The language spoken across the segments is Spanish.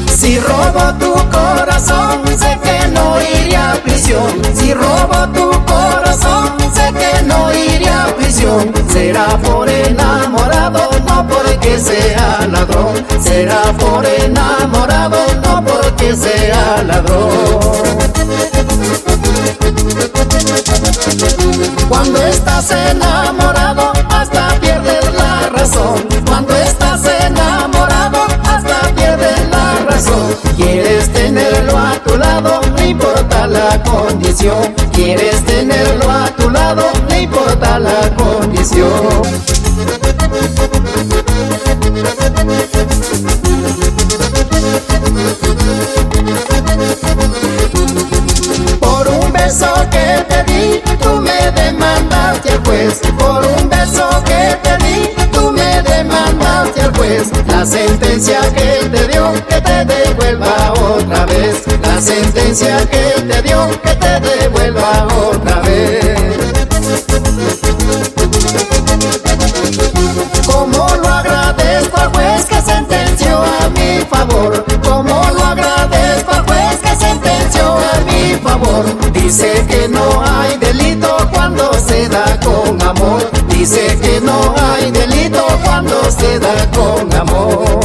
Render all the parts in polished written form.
Si robo tu corazón, sé que no iré a prisión. Si robo tu corazón, sé que no iré a prisión. Será por enamorado, no porque sea ladrón. Será por enamorado, no porque sea ladrón. Cuando estás enamorado, hasta pierdes la razón. Cuando estás enamorado, hasta pierdes la razón. Quieres tenerlo a tu lado, no importa la condición. Quieres tenerlo a tu lado, no importa la condición. Por un beso que te di, tú me demandaste al juez. Por un beso que te di, tú me demandaste al juez. La sentencia que él te dio, que te devuelva otra vez. La sentencia que él te dio, que te devuelva otra vez. Como lo agradezco al juez que sentenció a mi favor. Como lo agradezco al juez que sentenció a mi favor. Dice que no hay delito cuando se da con amor. Dice que no hay delito cuando se da con amor.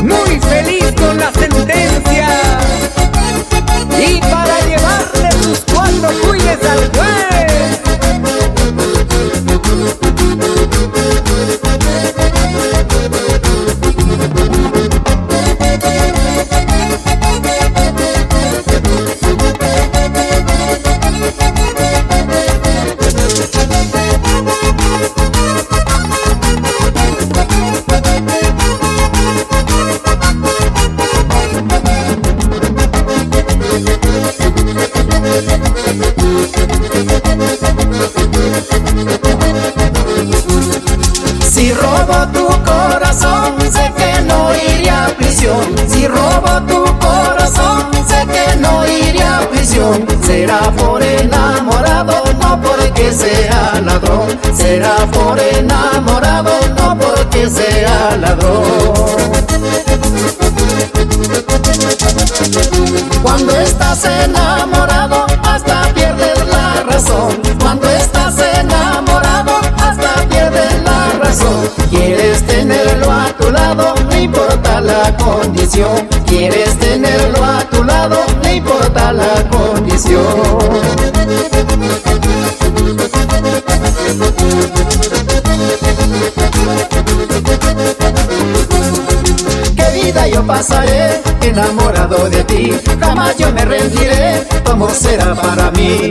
Muy feliz con la sentencia y para llevarle sus 4 cuyes al juez. Si robo tu corazón, sé que no iré a prisión. Si robo tu corazón, sé que no iré a prisión. Será por enamorado, no porque sea ladrón. Será por enamorado, no porque sea ladrón. Cuando estás enamorado, hasta pierdes la razón. Cuando estás enamorado, hasta pierdes la razón. Quieres tenerlo a tu lado, no importa la condición. Quieres tenerlo a tu lado, no importa la condición. ¿Qué vida yo pasaré enamorado de ti? Jamás yo me rendiré, tu amor será para mí.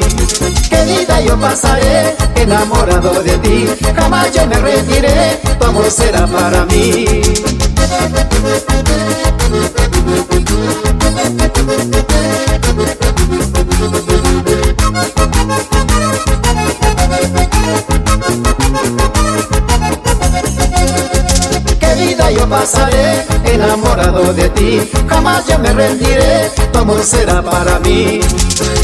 ¿Qué vida yo pasaré enamorado de ti? Jamás yo me rendiré, tu amor será para mí. ¿Qué vida yo pasaré enamorado de ti? Jamás yo me rendiré, tu amor será para mí.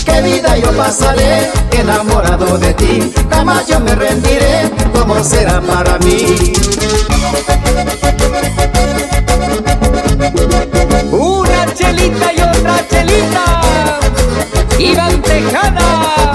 ¿Qué vida yo pasaré enamorado de ti? Jamás yo me rendiré, tu amor será para mí. Una chelita y otra chelita, Iván Tejada.